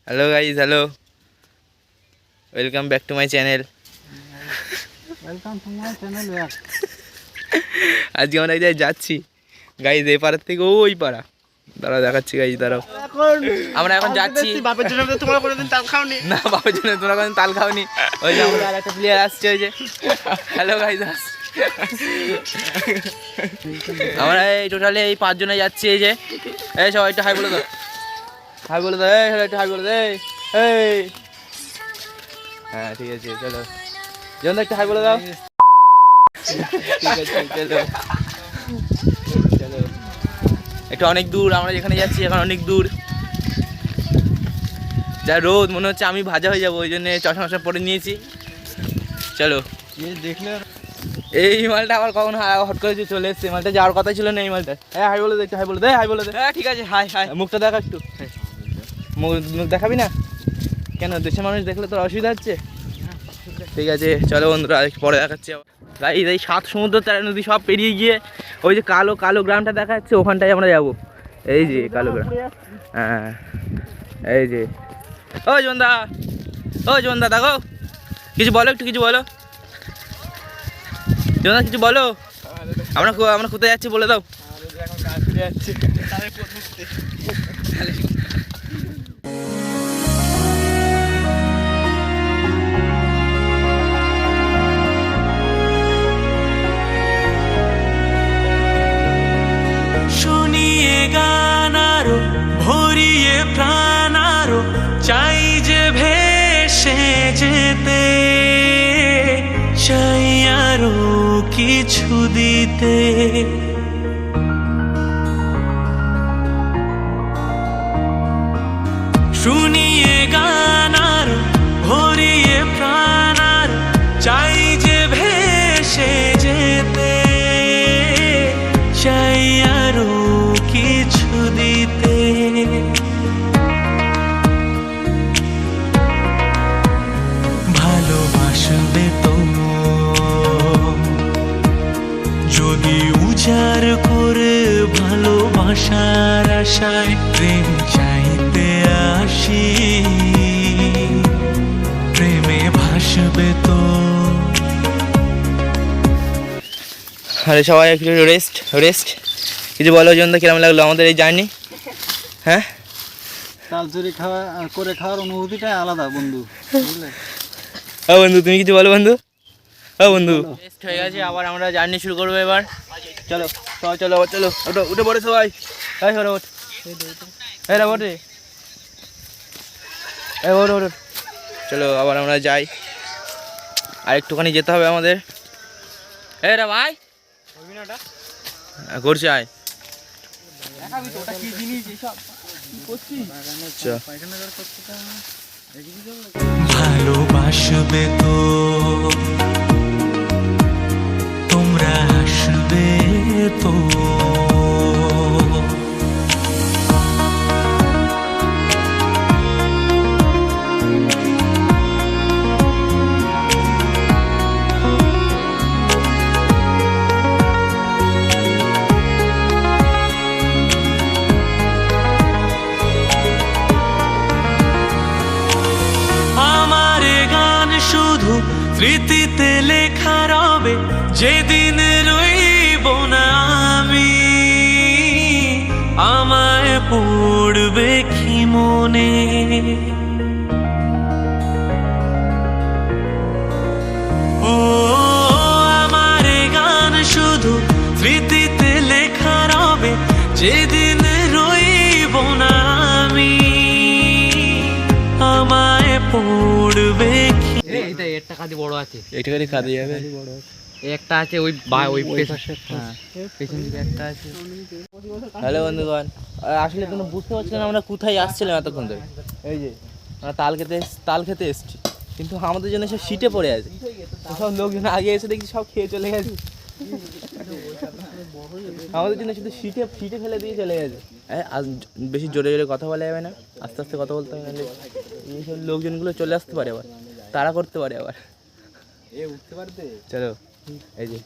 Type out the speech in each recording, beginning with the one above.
Hello guys, hello, welcome back to my channel. Welcome to my channel back. আজকে আমরা এই জায়গায় যাচ্ছি গাইস, এই পাড়ার থেকে ওই পাড়া। দাঁড়াও দেখাচ্ছি গাইস, দাঁড়াও। আমরা এখন যাচ্ছি। বাপের জন্য তোমরা কোনোদিন তাল খাওনি? না, বাপের জন্য তোমরা কোনোদিন তাল খাওনি। ওই যে আমাদের আরেকটা প্লেয়ার আসছে, ওই যে। হ্যালো গাইস, আমরা এই টোটালে এই 5 জনে যাচ্ছি। এই যে এই সবাই একটু হাই বলে দাও, হাই বলে দাও, এই একটু হাই বলে দাও, এই। হ্যাঁ ঠিক আছে, চলো যেমন একটু হাই বলে দাও। ঠিক আছে, চলো চলো। একটু অনেক দূর, আমরা যেখানে যাচ্ছি এখন অনেক দূর। যা রোদ, মনে হচ্ছে আমি ভাজা হয়ে যাবো, ওই জন্য চশমা পরে নিয়েছি। চলো। দেখলে এই মালটা আবার কখন হট করে চলে এসছে, মালটা যাওয়ার কথাই ছিল না। এই মালটা হ্যাঁ হাই বলে দে, একটু হাই বলে দে, হাই বলে দে। হ্যাঁ ঠিক আছে, হাই হাই। মুখটা দেখা একটু, মুখ দেখাবি না কেন? দেশের মানুষ দেখলে তোর অসুবিধা হচ্ছে? ঠিক আছে চলো বন্ধুরা, পরে দেখাচ্ছি। গাইস এই 7 সমুদ্র 13 নদী সব পেরিয়ে গিয়ে ওই যে কালো কালো গ্রামটা দেখা যাচ্ছে, ওখানটায় আমরা যাবো। এই যে কালো গ্রাম, হ্যাঁ এই যে। ও জোন্দা, ও জোন্দা দেখো, কিছু বলো, একটু কিছু বলো জোন্দা, কিছু বলো। আমরা কোথায় যাচ্ছি বলে দাও। শুনিয়ে গান আরো, ভরিয়ে প্রাণ আরো, চাই যে ভেসে যেতে, চাই আরো কিছু দিতে। শুনিয়ে গান আরো, ভরিয়ে প্রাণ আরো, চাই যে ভেসে যেতে, চাই আরো কিছু দিতে। ভালোবাসবে তো যদি উজাড় করে ভালোবাসার আশায় প্রেম চাইতে আসি, প্রেমে ভাসবে তো। আরে সবাই একটু রেস্ট রেস্ট। কিছু বলো জন্দা, কিরম লাগলো আমাদের এই জার্নি? হ্যাঁ, তাল চুরি খাওয়ার অনুভূতিটাই আলাদা বন্ধু, বুঝলে? হ্যাঁ বন্ধু, তুমি কিছু বলো বন্ধু। হ্যাঁ বন্ধু, রেস্ট হয়ে গেছে, আবার আমরা জার্নি শুরু করবো এবার। চলো সবাই, চলো আবার, চলো ওঠো, উঠে পড়ে সবাই। এই ওঠো, ওঠ, এই রে ওঠে, এই ওঠ ওঠ। চলো আবার আমরা যাই, আর একটুখানি যেতে হবে আমাদের। এই রে ভাই, করছে আয়। ভালোবাসবে তো তোমরা, আসবে তো। স্মৃতিতে লেখা রবে, যেদিন রইব না আমি, আমায় পড়বে কি মনে। ও আমার গান শুধু স্মৃতিতে লেখা রবে, যেদিন রইব না আমি, আমায় পড়বে কি। একটা কাঁদি বড় আছে, একটুখানি খাওয়া যাবে। একটা আছে ওই পেছন দিকে একটা আছে। হ্যালো বন্ধুগণ, আসলে তুমি বুঝতে পারছো না আমরা কোথায় আসছিলাম এতক্ষণ ধরে। এই যে আমরা তাল খেতে এসছি, কিন্তু আমাদের জন্য সব সিটে পড়ে আছে। সব লোকজন আগে এসে দেখছি সব খেয়ে চলে গেছে, আমাদের জন্য শুধু সিটে ফেলে দিয়ে চলে গেছে। বেশি জোরে জোরে কথা বলা যাবে না, আস্তে আস্তে কথা বলতে হবে, এইসব লোকজনগুলো চলে আসতে পারে, আবার তাড়া করতে পারে, আবার উঠতে পারবে। চলো এই যে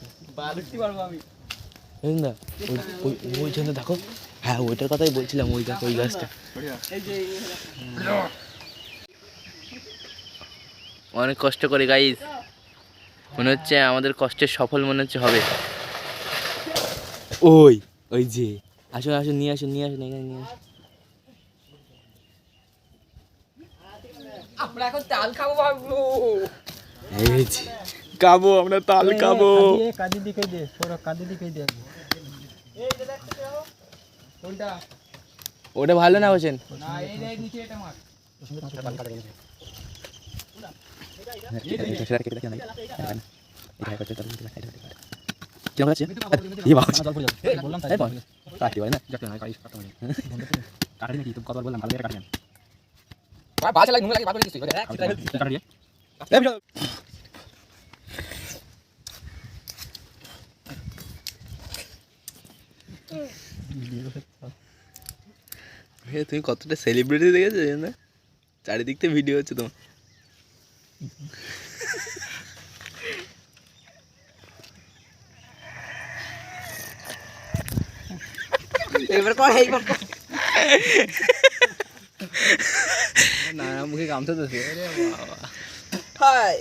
না ওই জন্য দেখো, হ্যাঁ ওইটার কথাই বলছিলাম, ওই দেখো ওই গাছটা। অনেক কষ্ট করে গাইস, মনে হচ্ছে আমাদের কষ্টের সফল মনে হচ্ছে হবে। ওই ওই যে আসুন আসুন নিয়ে আসুন নিয়ে আসুন এখানে নিয়ে আসুন। আমরা এখন তাল খাবো ভাবলো। এই যে খাবো আমরা তাল খাবো। কাঁদি দিকে দে, সৌরভ কাঁদি দিকে দে। কোনটা? ওটা ভালো না হোসেন? না এই দেখ নিচে এটা মার। বাসা লাগে নুন লাগে বাবু দিছিস। তুমি কতটা সেলিব্রিটি দেখেছো না, চারিদিক থেকে ভিডিও হচ্ছে তোমার। এবার কর এইবার কর। না মুখে গামছা তো। আরে বাবা। হাই